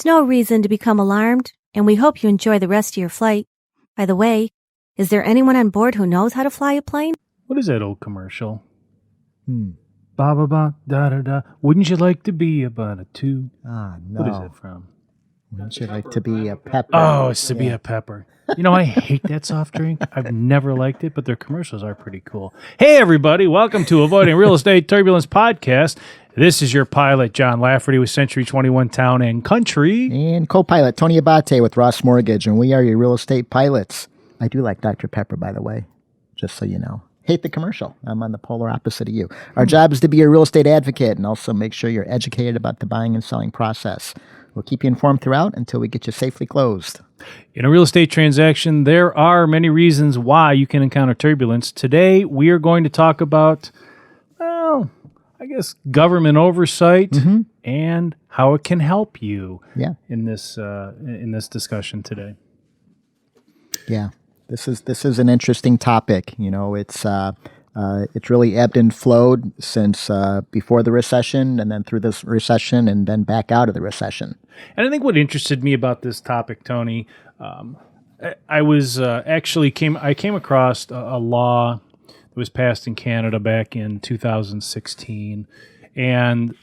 It's no reason to become alarmed, and we hope you enjoy the rest of your flight. By the way, is there anyone on board who knows how to fly a plane? What is that old commercial? Ba ba ba da da da. Wouldn't you like to be about a two? No. What is it from? Wouldn't you like to be a pepper? Oh, it's to be a pepper. You know, I hate that soft drink. I've never liked it, but their commercials are pretty cool. Hey, everybody. Welcome to Avoiding Real Estate Turbulence Podcast. This is your pilot, Jon Lafferty with Century 21 Town and Country. And co-pilot, Tony Abate with Ross Mortgage, and we are your real estate pilots. I do like Dr. Pepper, by the way, just so you know. Hate the commercial. I'm on the polar opposite of you. Our job is to be a real estate advocate and also make sure you're educated about the buying and selling process. We'll keep you informed throughout until we get you safely closed. In a real estate transaction, there are many reasons why you can encounter turbulence. Today, we are going to talk about, well, I guess government oversight and how it can help you in this discussion today. Yeah, this is an interesting topic. You know, it's really ebbed and flowed since before the recession, and then through this recession, and then back out of the recession. And I think what interested me about this topic, Tony, I was came across a law that was passed in Canada back in 2016, and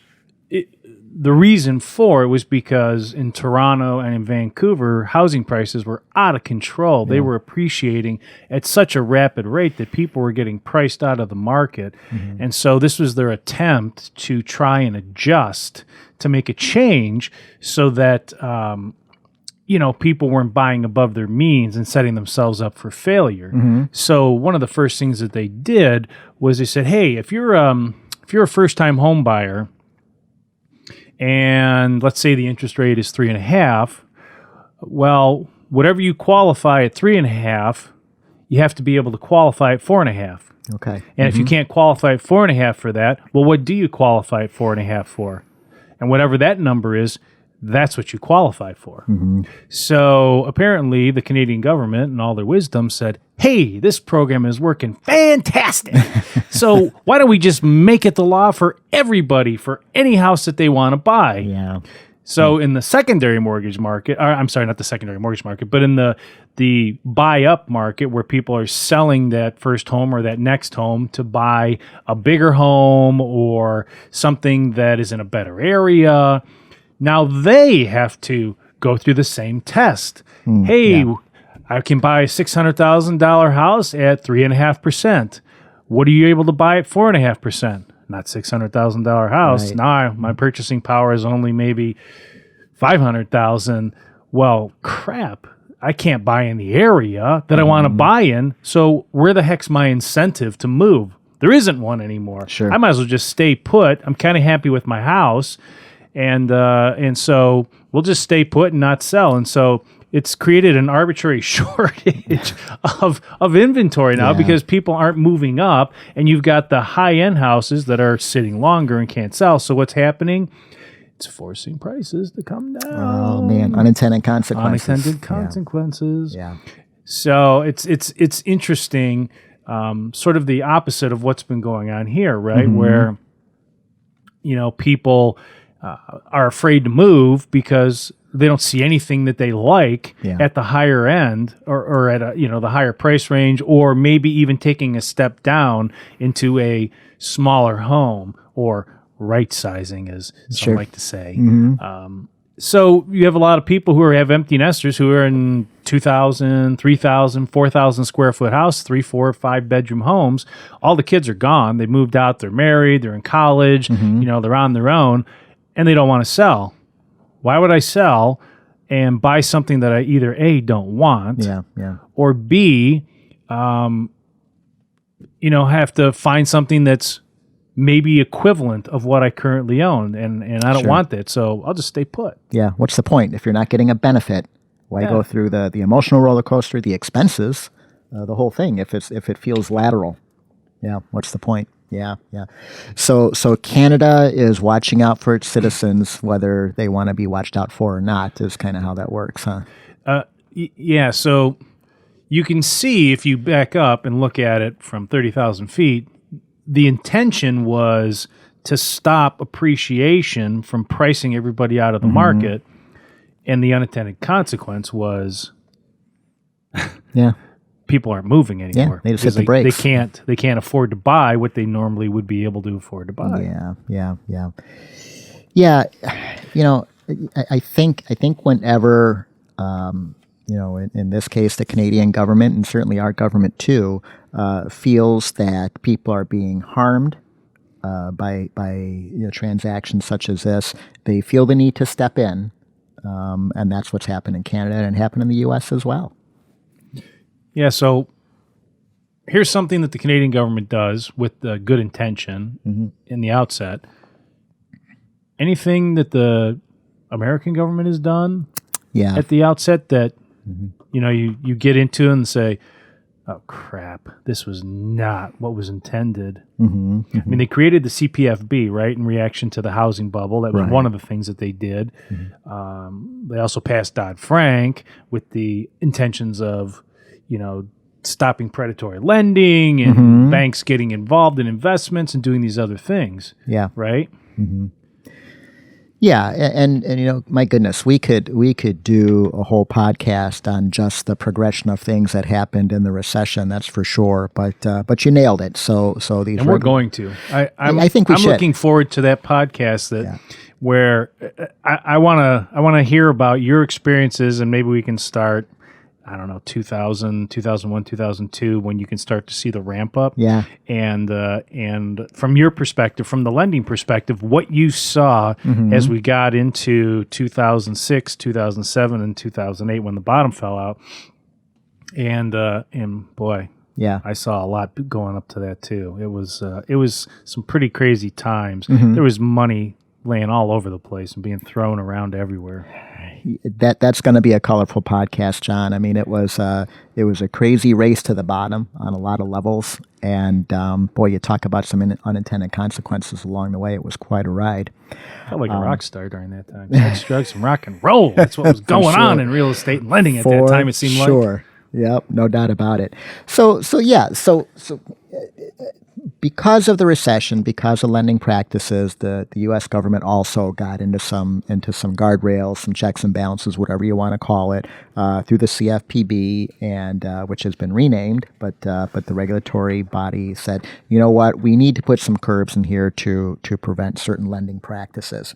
the reason for it was because in Toronto and in Vancouver, housing prices were out of control. They were appreciating at such a rapid rate that people were getting priced out of the market. And so this was their attempt to try and adjust to make a change so that people weren't buying above their means and setting themselves up for failure. So one of the first things that they did was they said, hey, if you're a first-time home buyer, and let's say the interest rate is 3.5, well, whatever you qualify at 3.5, you have to be able to qualify at 4.5. Okay. And if you can't qualify at 4.5 for that, well, what do you qualify at 4.5 for? And whatever that number is, that's what you qualify for. So apparently the Canadian government, in all their wisdom, said, hey, this program is working fantastic. So why don't we just make it the law for everybody, for any house that they want to buy? Yeah. So in the secondary mortgage market, or I'm sorry, not the secondary mortgage market, but in the buy-up market where people are selling that first home or that next home to buy a bigger home or something that is in a better area, now they have to go through the same test. I can buy a $600,000 house at 3.5%. What are you able to buy at 4.5%? Not $600,000 house. Right. Now my purchasing power is only maybe $500,000. Well, crap. I can't buy in the area that I want to buy in. So where the heck's my incentive to move? There isn't one anymore. Sure. I might as well just stay put. I'm kind of happy with my house. And so we'll just stay put and not sell. And so it's created an arbitrary shortage of inventory now because people aren't moving up, and you've got the high-end houses that are sitting longer and can't sell. So what's happening? It's forcing prices to come down. Oh, man. Unintended consequences. Unintended consequences. Yeah. So it's interesting, sort of the opposite of what's been going on here, right? Where, people are afraid to move because they don't see anything that they like at the higher end or at the higher price range, or maybe even taking a step down into a smaller home, or right sizing, as some like to say. So you have a lot of people who have empty nesters who are in 2,000, 3,000, 4,000 square foot house, 3, 4, 5 bedroom homes. All the kids are gone. They moved out. They're married. They're in college. They're on their own, and they don't want to sell. Why would I sell and buy something that I either A, don't want, or B, have to find something that's maybe equivalent of what I currently own, and I don't want that, so I'll just stay put. Yeah, what's the point? If you're not getting a benefit, why go through the emotional roller coaster, the expenses, the whole thing, if it feels lateral? Yeah, what's the point? Yeah. So Canada is watching out for its citizens, whether they want to be watched out for or not, is kind of how that works, huh? Yeah, so you can see, if you back up and look at it from 30,000 feet, the intention was to stop appreciation from pricing everybody out of the market And the unintended consequence was yeah. people aren't moving anymore. They just hit the brakes. They can't afford to buy what they normally would be able to afford to buy. Yeah. I think whenever in this case the Canadian government and certainly our government too feels that people are being harmed by transactions such as this, they feel the need to step in, and that's what's happened in Canada and happened in the U.S. as well. Yeah, so here's something that the Canadian government does with the good intention in the outset. Anything that the American government has done at the outset that you get into and say, oh, crap, this was not what was intended. I mean, they created the CPFB, right, in reaction to the housing bubble. That was one of the things that they did. They also passed Dodd-Frank with the intentions of, stopping predatory lending and banks getting involved in investments and doing these other things. Yeah. Right? Yeah, and my goodness, we could do a whole podcast on just the progression of things that happened in the recession. That's for sure. But you nailed it. So these, and we're going to. I think we should. I'm looking forward to that podcast where I want to hear about your experiences, and maybe we can start. I don't know, 2000, 2001, 2002, when you can start to see the ramp up. Yeah. And from your perspective, from the lending perspective, what you saw as we got into 2006, 2007, and 2008 when the bottom fell out. And boy, I saw a lot going up to that too. It was some pretty crazy times. There was money laying all over the place and being thrown around everywhere. That's going to be a colorful podcast, John. I mean, it was a crazy race to the bottom on a lot of levels, and boy, you talk about some unintended consequences along the way. It was quite a ride. I felt like a rock star during that time. Sex, drugs, and rock and roll. That's what was going on in real estate and lending at that time. It seemed like. Sure. Yep. No doubt about it. So because of the recession, because of lending practices, the U.S. government also got into some guardrails, some checks and balances, whatever you want to call it, through the CFPB, and which has been renamed. But the regulatory body said, you know what, we need to put some curbs in here to prevent certain lending practices.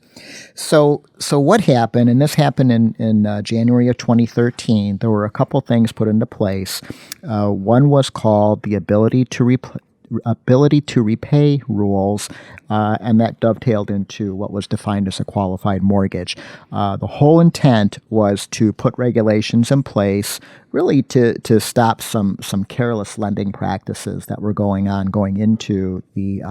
So what happened, and this happened in January of 2013, there were a couple things put into place. One was called the ability to repay rules, and that dovetailed into what was defined as a qualified mortgage. The whole intent was to put regulations in place really to stop some careless lending practices that were going into the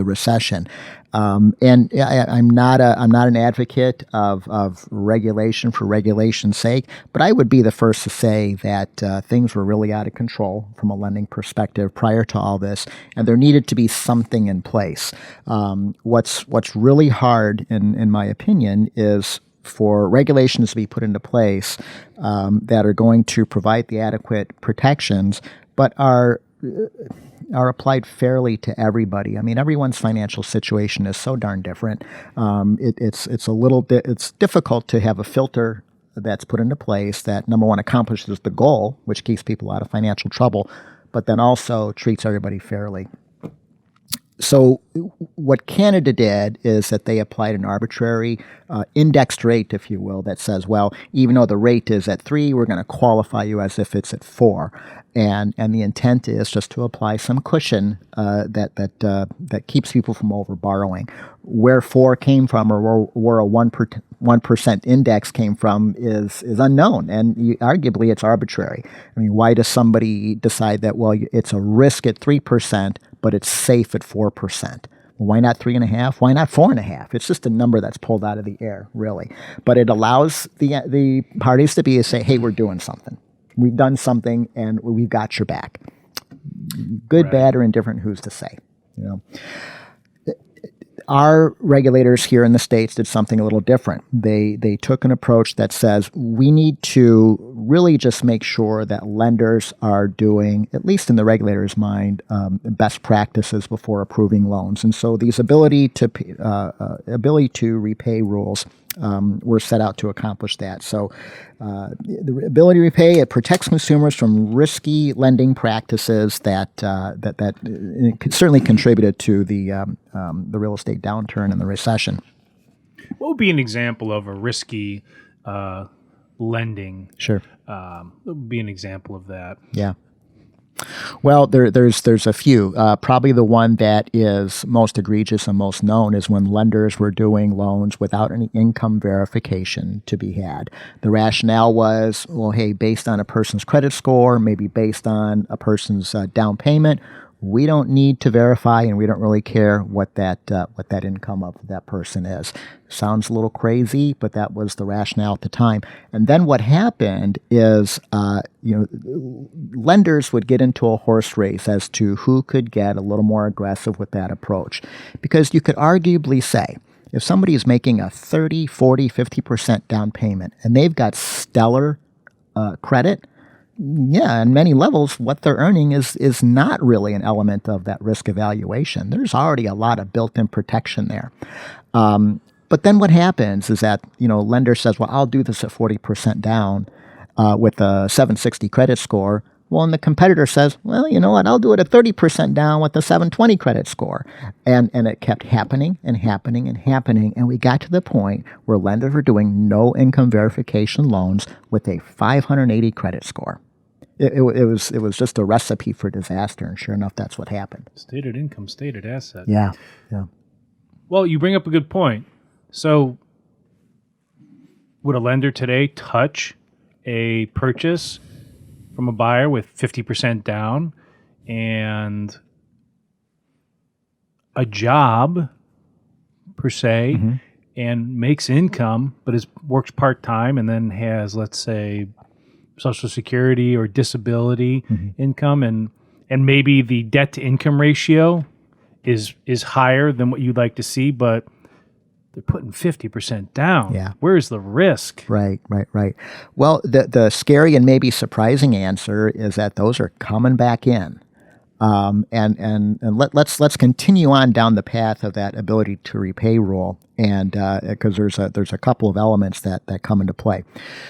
recession. And I'm not an advocate of regulation for regulation's sake, but I would be the first to say that things were really out of control from a lending perspective prior to all this, and there needed to be something in place. What's really hard, in my opinion, is for regulations to be put into place that are going to provide the adequate protections, but are applied fairly to everybody. I mean, everyone's financial situation is so darn different. It's difficult to have a filter that's put into place that, number one, accomplishes the goal, which keeps people out of financial trouble, but then also treats everybody fairly. So what Canada did is that they applied an arbitrary indexed rate, if you will, that says, well, even though the rate is at 3, we're going to qualify you as if it's at 4. And the intent is just to apply some cushion that keeps people from over borrowing. Where 4 came from, or where a 1% index came from, is unknown, and arguably it's arbitrary. I mean, why does somebody decide that? Well, it's a risk at 3%, but it's safe at 4%. Why not 3.5? Why not 4.5? It's just a number that's pulled out of the air, really. But it allows the parties to say, hey, we're doing something. We've done something, and we've got your back. Good, right, bad, or indifferent, who's to say? Our regulators here in the States did something a little different. They took an approach that says we need to really just make sure that lenders are doing, at least in the regulator's mind, best practices before approving loans. And so these ability to repay rules were set out to accomplish that. So the ability to repay, it protects consumers from risky lending practices that certainly contributed to the real estate downturn and the recession. What would be an example of a risky lending? Sure. What would be an example of that? Yeah. Well, there's a few. Probably the one that is most egregious and most known is when lenders were doing loans without any income verification to be had. The rationale was, well, hey, based on a person's credit score, maybe based on a person's down payment, we don't need to verify, and we don't really care what that income of that person is. Sounds a little crazy, but that was the rationale at the time. And then what happened is, lenders would get into a horse race as to who could get a little more aggressive with that approach, because you could arguably say, if somebody is making a 30, 40, 50% down payment, and they've got stellar credit, yeah, on many levels, what they're earning is not really an element of that risk evaluation. There's already a lot of built-in protection there. But then what happens is that, lender says, well, I'll do this at 40% down with a 760 credit score. Well, and the competitor says, well, you know what, I'll do it at 30% down with a 720 credit score. And it kept happening and happening and happening. And we got to the point where lenders were doing no income verification loans with a 580 credit score. It was just a recipe for disaster, and sure enough, that's what happened. Stated income, stated asset. Yeah. Well, you bring up a good point. So, would a lender today touch a purchase from a buyer with 50% down and a job, per se, and makes income, but works part-time and then has, let's say, Social Security or disability income, and maybe the debt to income ratio is higher than what you'd like to see, but they're putting 50% down. Yeah. Where's the risk? Right. Well, the scary and maybe surprising answer is that those are coming back in. And let's continue on down the path of that ability to repay rule, and because there's a couple of elements that come into play.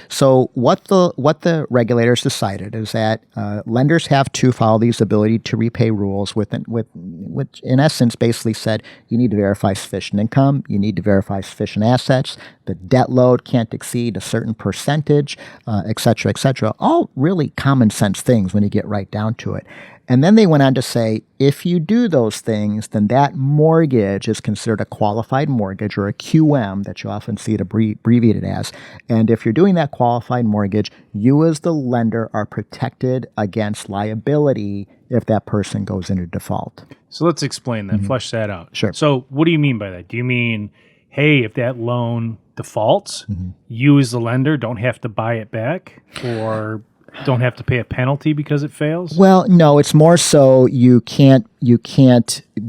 So what the regulators decided is that lenders have to follow these ability to repay rules, which in essence basically said you need to verify sufficient income, you need to verify sufficient assets, the debt load can't exceed a certain percentage, et cetera, all really common sense things when you get right down to it. And then they went on to say, if you do those things, then that mortgage is considered a qualified mortgage, or a QM that you often see it abbreviated as. And if you're doing that qualified mortgage, you as the lender are protected against liability if that person goes into default. So let's explain that, flesh that out. Sure. So what do you mean by that? Do you mean, hey, if that loan defaults, you as the lender don't have to buy it back, or don't have to pay a penalty because it fails? Well, no, it's more so you can't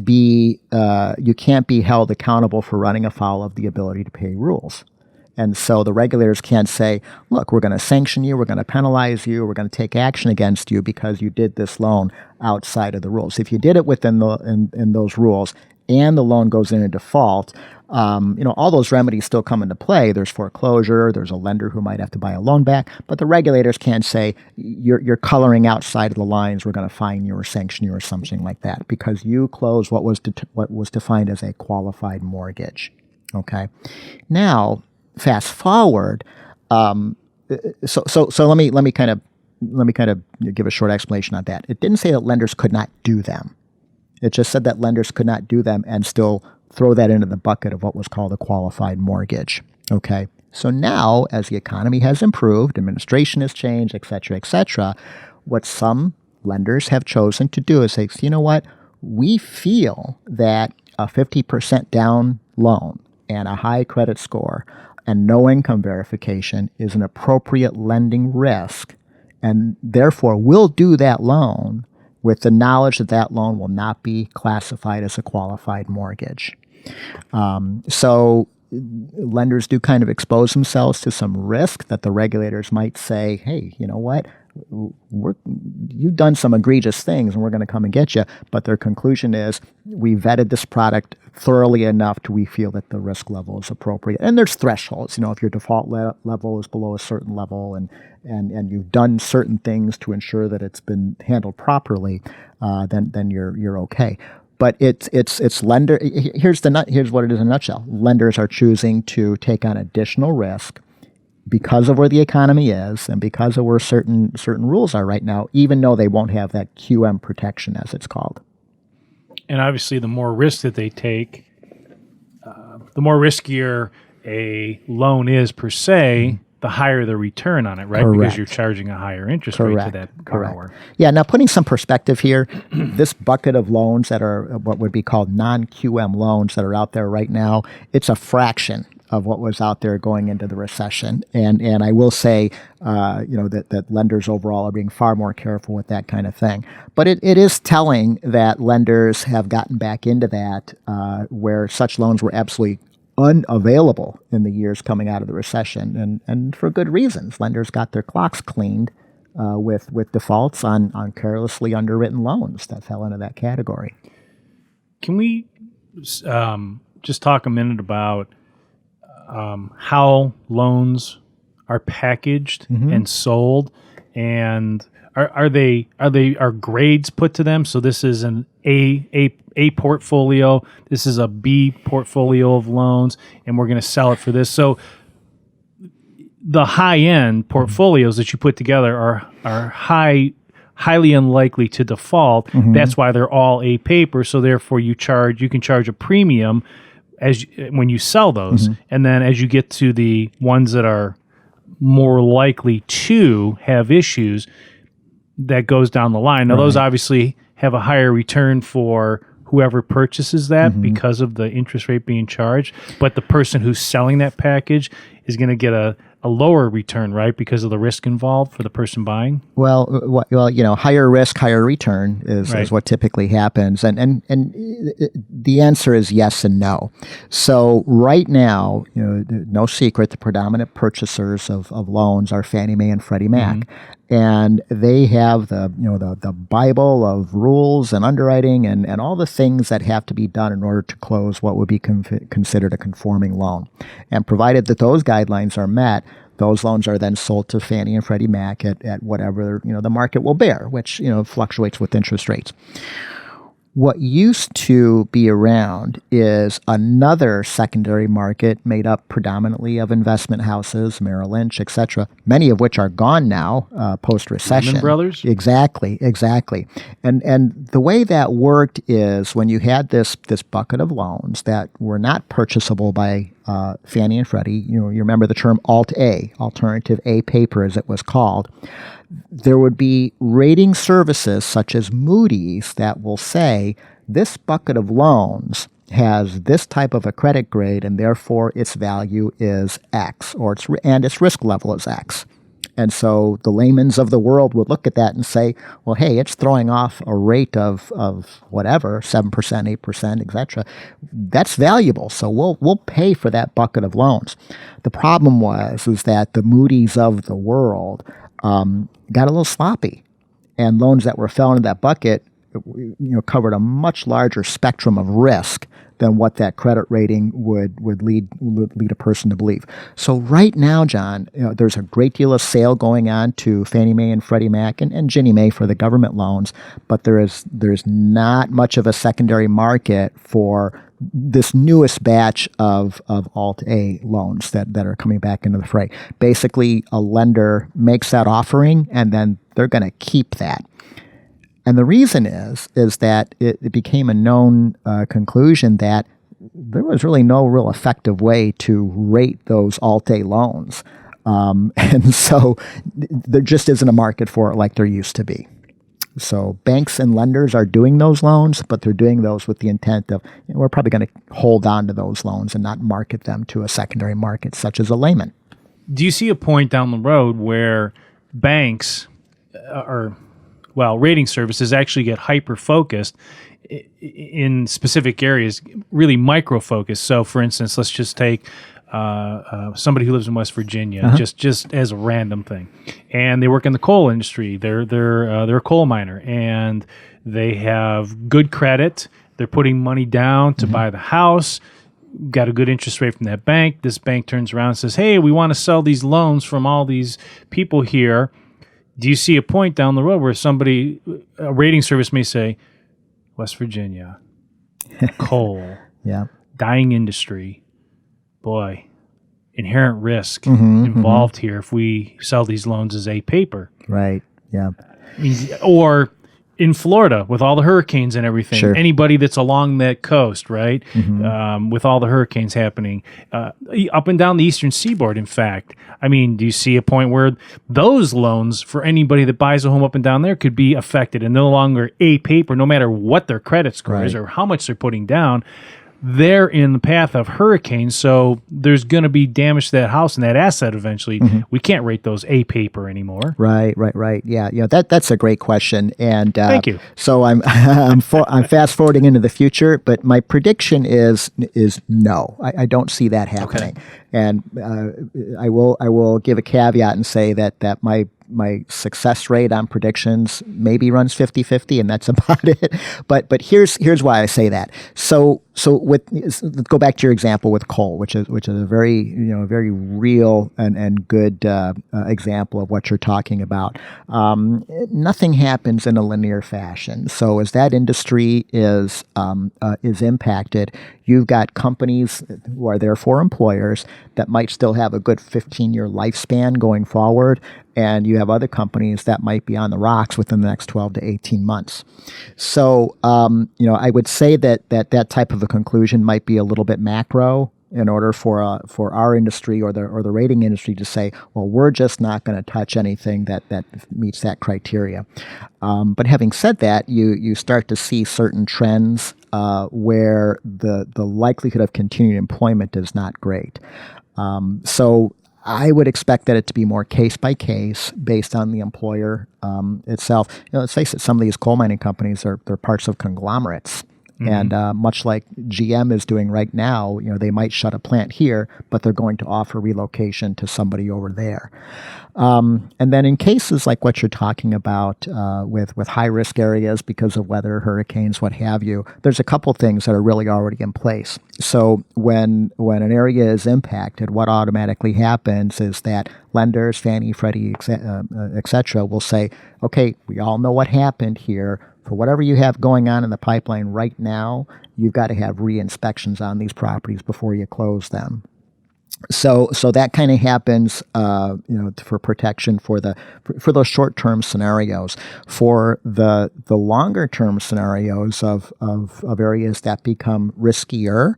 be held accountable for running afoul of the ability to pay rules. And so the regulators can't say, look, we're going to sanction you, we're going to penalize you, we're going to take action against you because you did this loan outside of the rules. If you did it within in those rules and the loan goes into default, all those remedies still come into play. There's foreclosure, there's a lender who might have to buy a loan back, but the regulators can't say you're coloring outside of the lines, we're going to fine you or sanction you or something like that, because you closed what was defined as a qualified mortgage. Okay, now fast forward. So let me kind of give a short explanation on that. It didn't say that lenders could not do them. It just said that lenders could not do them and still throw that into the bucket of what was called a qualified mortgage. Okay, so now as the economy has improved, administration has changed, et cetera, what some lenders have chosen to do is say, you know what, we feel that a 50% down loan and a high credit score and no income verification is an appropriate lending risk, and therefore we'll do that loan with the knowledge that that loan will not be classified as a qualified mortgage. So lenders do kind of expose themselves to some risk that the regulators might say, hey, you know what, you've done some egregious things and we're going to come and get you. But their conclusion is, we vetted this product thoroughly enough to we feel that the risk level is appropriate. And there's thresholds. If your default level is below a certain level and you've done certain things to ensure that it's been handled properly, then you're okay. But it's lender. Here's what it is in a nutshell. Lenders are choosing to take on additional risk because of where the economy is and because of where certain rules are right now, even though they won't have that QM protection, as it's called. And obviously, the more risk that they take, the more riskier a loan is per se, the higher the return on it, right? Correct. Because you're charging a higher interest rate to that borrower. Yeah, now putting some perspective here, this bucket of loans that are what would be called non-QM loans that are out there right now, it's a fraction of what was out there going into the recession. And I will say, that lenders overall are being far more careful with that kind of thing. But it is telling that lenders have gotten back into that where such loans were absolutely unavailable in the years coming out of the recession, and for good reasons. Lenders got their clocks cleaned with defaults on carelessly underwritten loans that fell into that category. Can we just talk a minute about how loans are packaged and sold, and are grades put to them? So this is an A portfolio, this is a B portfolio of loans, and we're going to sell it for this. So the high end portfolios that you put together are highly unlikely to default. That's why they're all A paper. So therefore, you can charge a premium when you sell those, and then as you get to the ones that are more likely to have issues, that goes down the line. Now, those obviously have a higher return for whoever purchases that because of the interest rate being charged, but the person who's selling that package is going to get a lower return, right, because of the risk involved for the person buying? Well, higher risk, higher return is what typically happens, and the answer is yes and no. So right now, no secret, the predominant purchasers of loans are Fannie Mae and Freddie Mac, and they have the Bible of rules and underwriting and all the things that have to be done in order to close what would be considered a conforming loan. And provided that those guidelines are met, those loans are then sold to Fannie and Freddie Mac at whatever the market will bear, which fluctuates with interest rates. What used to be around is another secondary market made up predominantly of investment houses, Merrill Lynch, etc., many of which are gone now post-recession. Lehman Brothers? Exactly. And the way that worked is when you had this bucket of loans that were not purchasable by Fannie and Freddie, you remember the term Alt-A, Alternative A paper as it was called, there would be rating services such as Moody's that will say this bucket of loans has this type of a credit grade and therefore its value is X, and its risk level is X. And so the layman's of the world would look at that and say, well, hey, it's throwing off a rate of whatever, 7%, 8%, etc. That's valuable, so we'll pay for that bucket of loans. The problem is that the Moody's of the world got a little sloppy, and loans that were fell into that bucket covered a much larger spectrum of risk than what that credit rating would lead a person to believe. So right now, John, there's a great deal of sale going on to Fannie Mae and Freddie Mac and Ginnie Mae for the government loans, but there's not much of a secondary market for this newest batch of Alt-A loans that are coming back into the fray. Basically, a lender makes that offering, and then they're going to keep that. And the reason is that it became a known conclusion that there was really no real effective way to rate those Alt-A loans. And so there just isn't a market for it like there used to be. So banks and lenders are doing those loans, but they're doing those with the intent of, we're probably going to hold on to those loans and not market them to a secondary market such as a layman. Do you see a point down the road where banks rating services actually get hyper-focused in specific areas, really micro-focused? So, for instance, let's just take somebody who lives in West Virginia, just as a random thing, and they work in the coal industry. They're a coal miner, and they have good credit. They're putting money down to buy the house. Got a good interest rate from that bank. This bank turns around and says, "Hey, we want to sell these loans from all these people here. Do you see a point down the road where a rating service may say, West Virginia, coal, dying industry, boy, inherent risk involved here if we sell these loans as A paper." Right. Yeah. Or in Florida with all the hurricanes and everything, Sure. anybody that's along that coast, right, with all the hurricanes happening, up and down the eastern seaboard, in fact. I mean, do you see a point where those loans for anybody that buys a home up and down there could be affected and no longer A paper, no matter what their credit score is or how much they're putting down? They're in the path of hurricanes, so there's going to be damage to that house and that asset eventually. We can't rate those A paper anymore. Right. Yeah, that's a great question, and thank you. So I'm fast forwarding into the future, but my prediction is no. I don't see that happening, and I will give a caveat and say that my success rate on predictions maybe runs 50-50, and that's about it. But here's why I say that. So let's go back to your example with coal, which is a very very real and good example of what you're talking about. Nothing happens in a linear fashion. So as that industry is impacted, you've got companies who are therefore employers that might still have a good 15-year lifespan going forward, and you have other companies that might be on the rocks within the next 12 to 18 months. So, I would say that type of a conclusion might be a little bit macro in order for our industry or the rating industry to say, well, we're just not going to touch anything that meets that criteria. But having said that, you start to see certain trends where the likelihood of continued employment is not great. So I would expect that it to be more case by case based on the employer itself. Let's face it, some of these coal mining companies they're parts of conglomerates. And much like GM is doing right now, they might shut a plant here, but they're going to offer relocation to somebody over there. And then in cases like what you're talking about with high-risk areas because of weather, hurricanes, what have you, there's a couple things that are really already in place. So when an area is impacted, what automatically happens is that lenders, Fannie, Freddie, et cetera, will say, okay, we all know what happened here. For whatever you have going on in the pipeline right now, you've got to have re-inspections on these properties before you close them. So that kind of happens, for protection for those short-term scenarios. For the longer-term scenarios of areas that become riskier,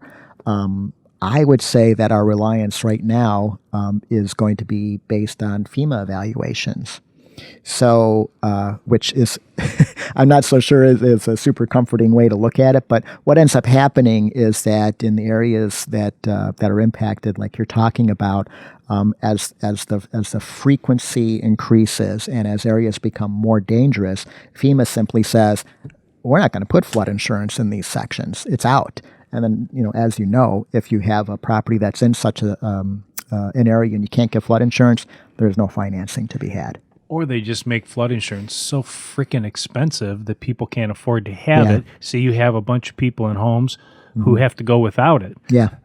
I would say that our reliance right now is going to be based on FEMA evaluations. So, which is, I'm not so sure is a super comforting way to look at it, but what ends up happening is that in the areas that are impacted, like you're talking about, as the frequency increases and as areas become more dangerous, FEMA simply says, we're not going to put flood insurance in these sections. It's out. And then, as if you have a property that's in such an area and you can't get flood insurance, there's no financing to be had. Or they just make flood insurance so freaking expensive that people can't afford to have it. So you have a bunch of people in homes who have to go without it. Yeah.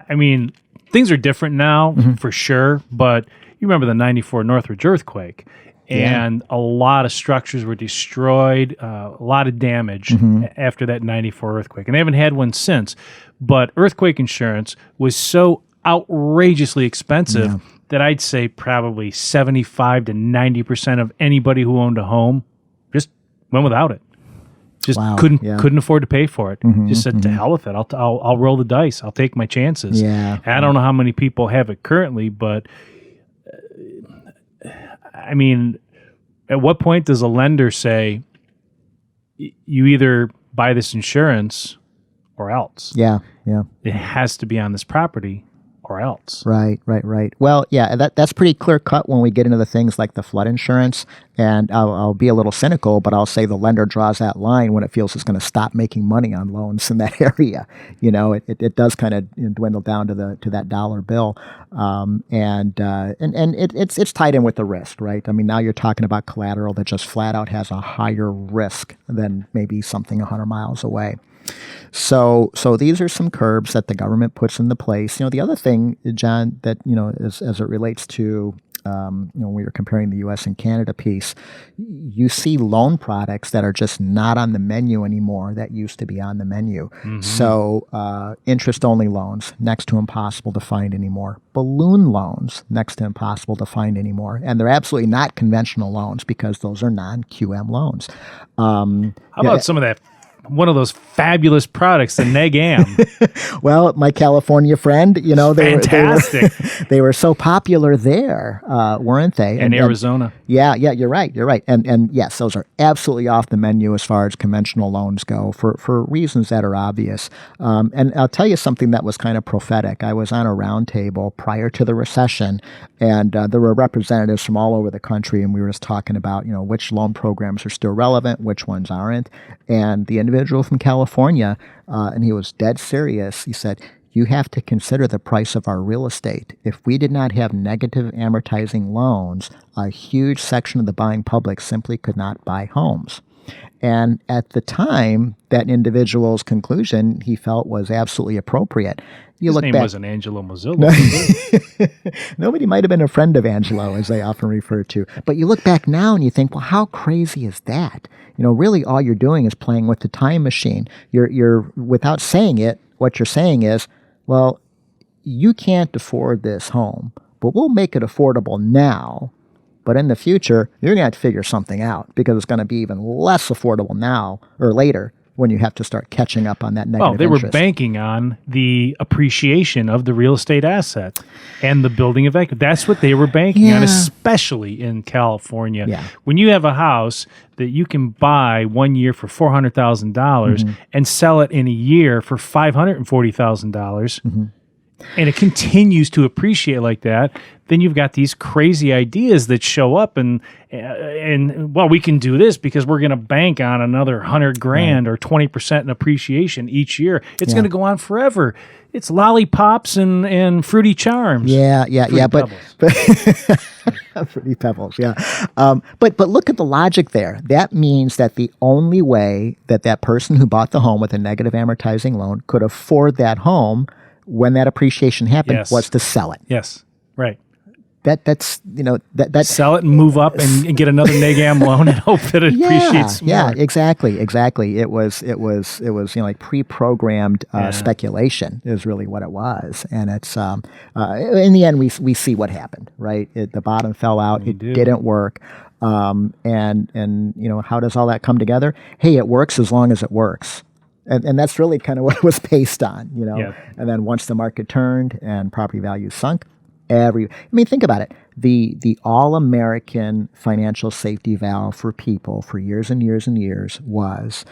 I mean, things are different now for sure, but you remember the 94 Northridge earthquake, and a lot of structures were destroyed, a lot of damage after that 94 earthquake. And they haven't had one since. But earthquake insurance was so outrageously expensive that I'd say probably 75 to 90% of anybody who owned a home just went without it. Just couldn't afford to pay for it. Just said, to hell with it. I'll roll the dice. I'll take my chances. Yeah. And I don't know how many people have it currently, but I mean, at what point does a lender say you either buy this insurance or else? Yeah. It has to be on this property or else. Right. Well, yeah, that's pretty clear cut when we get into the things like the flood insurance. And I'll be a little cynical, but I'll say the lender draws that line when it feels it's going to stop making money on loans in that area. It does kind of dwindle down to that dollar bill, and it's tied in with the risk, right? I mean, now you're talking about collateral that just flat out has a higher risk than maybe something 100 miles away. So these are some curbs that the government puts into place. The other thing, John, that as it relates to when we were comparing the U.S. and Canada piece, you see loan products that are just not on the menu anymore that used to be on the menu. Mm-hmm. So interest-only loans, next to impossible to find anymore. Balloon loans, next to impossible to find anymore. And they're absolutely not conventional loans because those are non-QM loans. How about some of that? One of those fabulous products, the Neg-Am. Well, my California friend, fantastic. They were so popular there, weren't they? And Arizona. Yeah, you're right. And yes, those are absolutely off the menu as far as conventional loans go for reasons that are obvious. And I'll tell you something that was kind of prophetic. I was on a roundtable prior to the recession, and there were representatives from all over the country, and we were just talking about, which loan programs are still relevant, which ones aren't. And the individual from California, and he was dead serious. He said, you have to consider the price of our real estate. If we did not have negative amortizing loans, a huge section of the buying public simply could not buy homes. And at the time, that individual's conclusion he felt was absolutely appropriate. His name wasn't Angelo Mozilla. Nobody might have been a friend of Angelo, as they often refer to. But you look back now and you think, well, how crazy is that? Really all you're doing is playing with the time machine. You're without saying it, what you're saying is, well, you can't afford this home, but we'll make it affordable now. But in the future, you're going to have to figure something out because it's going to be even less affordable now or later when you have to start catching up on that negative interest. Well, they were banking on the appreciation of the real estate asset and the building of equity. That's what they were banking on, especially in California. Yeah. When you have a house that you can buy 1 year for $400,000 and sell it in a year for $540,000, and it continues to appreciate like that, then you've got these crazy ideas that show up and well, we can do this because we're going to bank on another $100,000 or 20% in appreciation each year. It's going to go on forever. It's lollipops and fruity charms. But fruity pebbles, but look at the logic there. That means that the only way that person who bought the home with a negative amortizing loan could afford that home when that appreciation happened was to sell it. Yes, right. That's sell it and move up and get another Neg-Am loan and hope that it appreciates more. Yeah, exactly. It was like pre-programmed speculation is really what it was, and it's in the end we see what happened. Right, the bottom fell out. It didn't work. And how does all that come together? Hey, it works as long as it works. And that's really kind of what it was based on, And then once the market turned and property values sunk, think about it. The all-American financial safety valve for people for years and years and years was,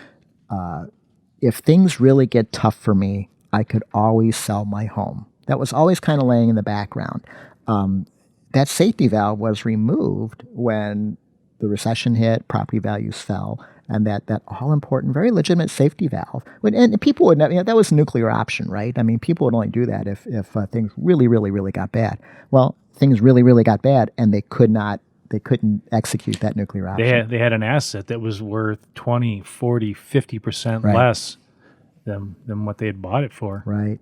if things really get tough for me, I could always sell my home. That was always kind of laying in the background. That safety valve was removed when the recession hit, property values fell, and that all-important, very legitimate safety valve. And people would never, that was a nuclear option, right? I mean, people would only do that if things really, really, really got bad. Well, things really, really got bad, and they couldn't execute that nuclear option. They had an asset that was worth 20, 40, 50% less than what they had bought it for. Right.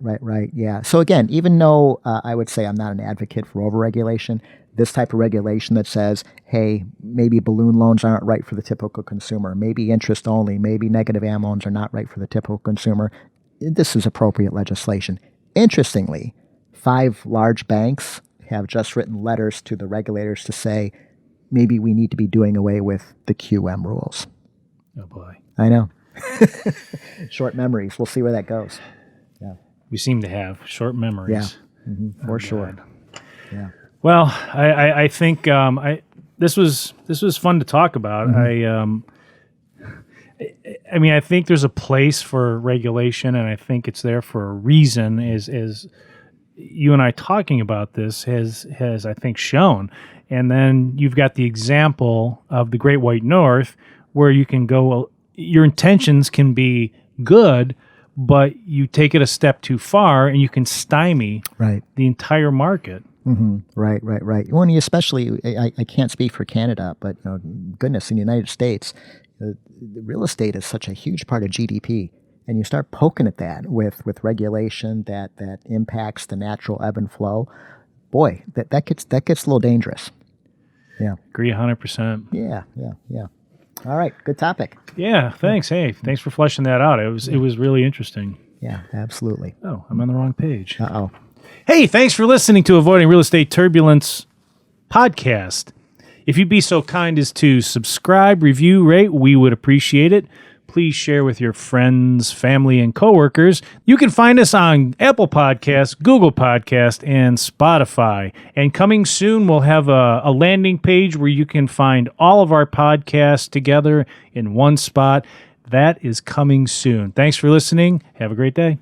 Yeah. So again, even though I would say I'm not an advocate for overregulation, this type of regulation that says, hey, maybe balloon loans aren't right for the typical consumer, maybe interest only, maybe negative AM loans are not right for the typical consumer, this is appropriate legislation. Interestingly, 5 large banks have just written letters to the regulators to say, maybe we need to be doing away with the QM rules. Oh, boy. I know. Short memories. We'll see where that goes. Yeah. We seem to have short memories. Yeah, for sure. Yeah. Well, I think this was fun to talk about. I think there's a place for regulation, and I think it's there for a reason. Is you and I talking about this has I think shown. And then you've got the example of the Great White North, where you can go, your intentions can be good, but you take it a step too far and you can stymie the entire market. Mm-hmm. Right. When you especially, I can't speak for Canada, but goodness, in the United States, the real estate is such a huge part of GDP. And you start poking at that with regulation that impacts the natural ebb and flow. Boy, that gets a little dangerous. Yeah. Agree 100%. Yeah. All right, good topic. Yeah, thanks. Hey, thanks for fleshing that out. It was really interesting. Yeah, absolutely. Oh, I'm on the wrong page. Uh-oh. Hey, thanks for listening to Avoiding Real Estate Turbulence podcast. If you'd be so kind as to subscribe, review, rate, we would appreciate it. Please share with your friends, family, and coworkers. You can find us on Apple Podcasts, Google Podcasts, and Spotify. And coming soon, we'll have a landing page where you can find all of our podcasts together in one spot. That is coming soon. Thanks for listening. Have a great day.